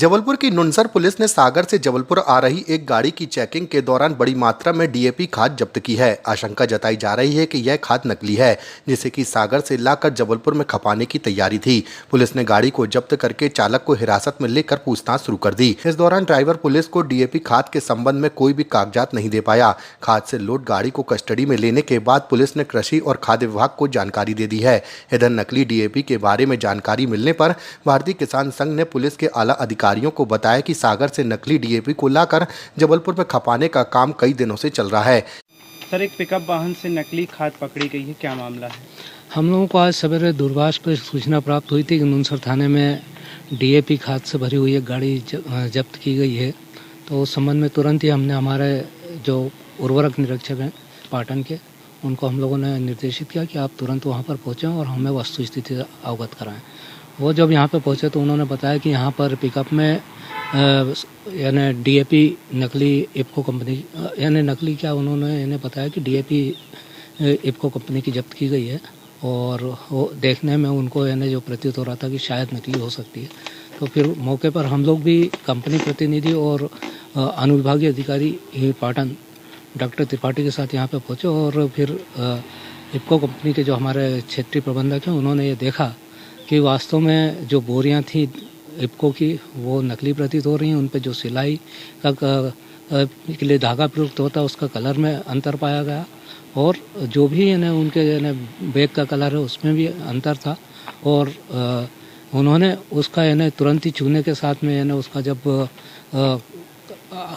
जबलपुर की नुनसर पुलिस ने सागर से जबलपुर आ रही एक गाड़ी की चेकिंग के दौरान बड़ी मात्रा में डीएपी खाद जब्त की है। आशंका जताई जा रही है कि यह खाद नकली है, जिसे कि सागर से लाकर जबलपुर में खपाने की तैयारी थी। पुलिस ने गाड़ी को जब्त करके चालक को हिरासत में लेकर पूछताछ शुरू कर दी। इस दौरान ड्राइवर पुलिस को डीएपी खाद के संबंध में कोई भी कागजात नहीं दे पाया। खाद से लोड गाड़ी को कस्टडी में लेने के बाद पुलिस ने कृषि और खाद्य विभाग को जानकारी दे दी है। इधर नकली डीएपी के बारे में जानकारी मिलने पर भारतीय किसान संघ ने पुलिस के आला अधिकारियों को बताया कि सागर से नकली डीएपी को लाकर जबलपुर में खपाने का काम कई दिनों से चल रहा है। सर, एक पिकअप वाहन से नकली खाद पकड़ी गई है, क्या मामला है? हम लोगों को आज सवेरे दूरभाष पर सूचना प्राप्त हुई थी कि नुनसर थाने में डीएपी खाद से भरी हुई एक गाड़ी जब्त की गई है। तो उस संबंध में तुरंत ही हमने हमारे जो उर्वरक निरीक्षक हैं पाटन के, उनको हम लोगों ने निर्देशित किया कि आप तुरंत वहाँ पर पहुँचें और हमें वस्तु स्थिति अवगत कराएं। वो जब यहाँ पे पहुँचे तो उन्होंने बताया कि यहाँ पर पिकअप में यानी डीएपी नकली इफको कंपनी, यानी नकली क्या, उन्होंने इन्हें बताया कि डीएपी इफको कंपनी की जब्त की गई है। और वो देखने में उनको यानी जो प्रतीत हो रहा था कि शायद नकली हो सकती है। तो फिर मौके पर हम लोग भी कंपनी प्रतिनिधि और अनुविभागीय अधिकारी पाटन डॉक्टर त्रिपाठी के साथ यहाँ पे पहुँचे और फिर इफको कंपनी के जो हमारे क्षेत्रीय प्रबंधक हैं उन्होंने ये देखा कि वास्तव में जो बोरियां थी इफको की वो नकली प्रतीत हो रही हैं। उन पे जो सिलाई का के लिए धागा प्रयुक्त होता है उसका कलर में अंतर पाया गया और जो भी यानी उनके यानी बैग का कलर है उसमें भी अंतर था। और उन्होंने उसका यानी तुरंत ही छूने के साथ में यानी उसका जब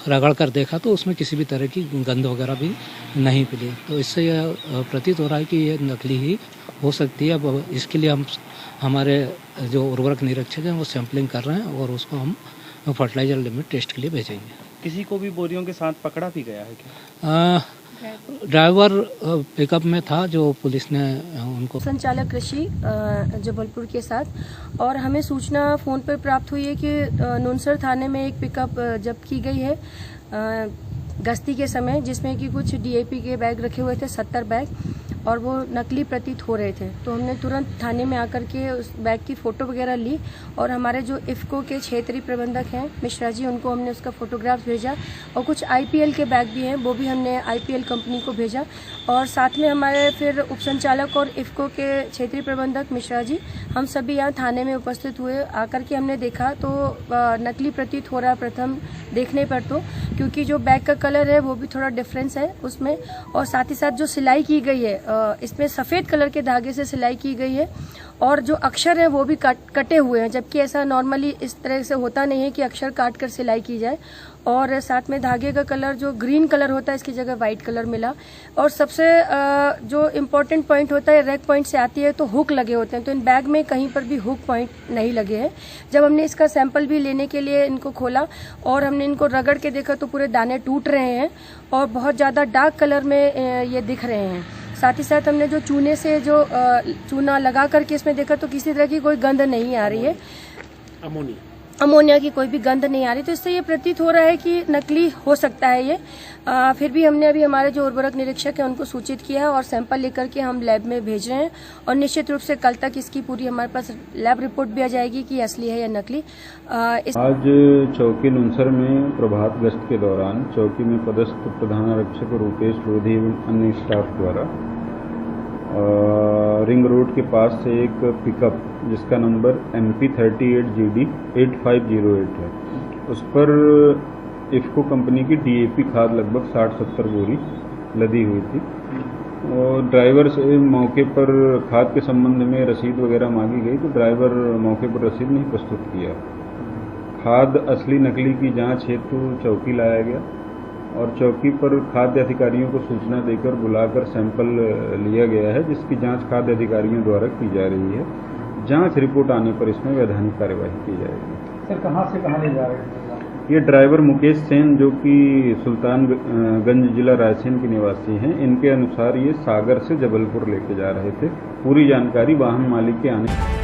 रगड़ कर देखा तो उसमें किसी भी तरह की गंध वगैरह भी नहीं मिली। तो इससे यह प्रतीत हो रहा है कि ये नकली ही हो सकती है। अब इसके लिए हम हमारे जो उर्वरक निरीक्षक हैं वो सैंपलिंग कर रहे हैं और उसको हम फर्टिलाइजर लैब में टेस्ट के लिए भेजेंगे। किसी को भी बोरियों के साथ पकड़ा भी गया है क्या? ड्राइवर पिकअप में था जो पुलिस ने उनको संचालक कृषि जबलपुर के साथ, और हमें सूचना फ़ोन पर प्राप्त हुई है कि नुनसर थाने में एक पिकअप जब्त की गई है गश्ती के समय, जिसमें कि कुछ डीएपी के बैग रखे हुए थे 70 बैग, और वो नकली प्रतीत हो रहे थे। तो हमने तुरंत थाने में आकर के उस बैग की फ़ोटो वगैरह ली और हमारे जो इफको के क्षेत्रीय प्रबंधक हैं मिश्रा जी, उनको हमने उसका फ़ोटोग्राफ भेजा। और कुछ आईपीएल के बैग भी हैं, वो भी हमने आईपीएल कंपनी को भेजा। और साथ में हमारे फिर उपसंचालक और इफको के क्षेत्रीय प्रबंधक मिश्रा जी, हम सभी यहाँ थाने में उपस्थित हुए। आकर के हमने देखा तो नकली प्रतीत हो रहा प्रथम देखने पर, तो क्योंकि जो बैग का कलर है वो भी थोड़ा डिफरेंस है उसमें, और साथ ही साथ जो सिलाई की गई है इसमें सफ़ेद कलर के धागे से सिलाई की गई है और जो अक्षर है वो भी कटे हुए हैं, जबकि ऐसा नॉर्मली इस तरह से होता नहीं है कि अक्षर काट कर सिलाई की जाए। और साथ में धागे का कलर जो ग्रीन कलर होता है इसकी जगह वाइट कलर मिला। और सबसे जो इम्पोर्टेंट पॉइंट होता है, रैक पॉइंट से आती है तो हुक लगे होते हैं, तो इन बैग में कहीं पर भी हुक पॉइंट नहीं लगे हैं। जब हमने इसका सैंपल भी लेने के लिए इनको खोला और हमने इनको रगड़ के देखा तो पूरे दाने टूट रहे हैं और बहुत ज़्यादा डार्क कलर में ये दिख रहे हैं। साथ ही साथ हमने जो चूने से जो चूना लगा करके इसमें देखा तो किसी तरह की कोई गंध नहीं आ रही है, अमोनिया की कोई भी गंध नहीं आ रही। तो इससे ये प्रतीत हो रहा है कि नकली हो सकता है ये। फिर भी हमने अभी हमारे जो उर्वरक निरीक्षक हैं उनको सूचित किया है और सैंपल लेकर के हम लैब में भेज रहे हैं और निश्चित रूप से कल तक इसकी पूरी हमारे पास लैब रिपोर्ट भी आ जाएगी कि असली है या नकली। आज चौकी नुनसर में प्रभात गश्त के दौरान चौकी में पदस्थ प्रधान आरक्षक रूपेश लोधी एवं अन्य स्टाफ द्वारा रिंग रोड के पास से एक पिकअप जिसका नंबर MP 38GD 8508 है, उस पर इफको कंपनी की डीएपी खाद लगभग 60-70 बोरी लदी हुई थी। और ड्राइवर से मौके पर खाद के संबंध में रसीद वगैरह मांगी गई तो ड्राइवर मौके पर रसीद नहीं प्रस्तुत किया। खाद असली नकली की जांच हेतु चौकी लाया गया और चौकी पर खाद्य अधिकारियों को सूचना देकर बुलाकर सैंपल लिया गया है, जिसकी जांच खाद्य अधिकारियों द्वारा की जा रही है। जांच रिपोर्ट आने पर इसमें वैधानिक कार्यवाही की जाएगी। सर, कहां से कहां ले जा रहे हैं? ये ड्राइवर मुकेश सेन जो कि सुल्तानगंज जिला रायसेन के निवासी हैं, इनके अनुसार ये सागर से जबलपुर लेके जा रहे थे। पूरी जानकारी वाहन मालिक के आने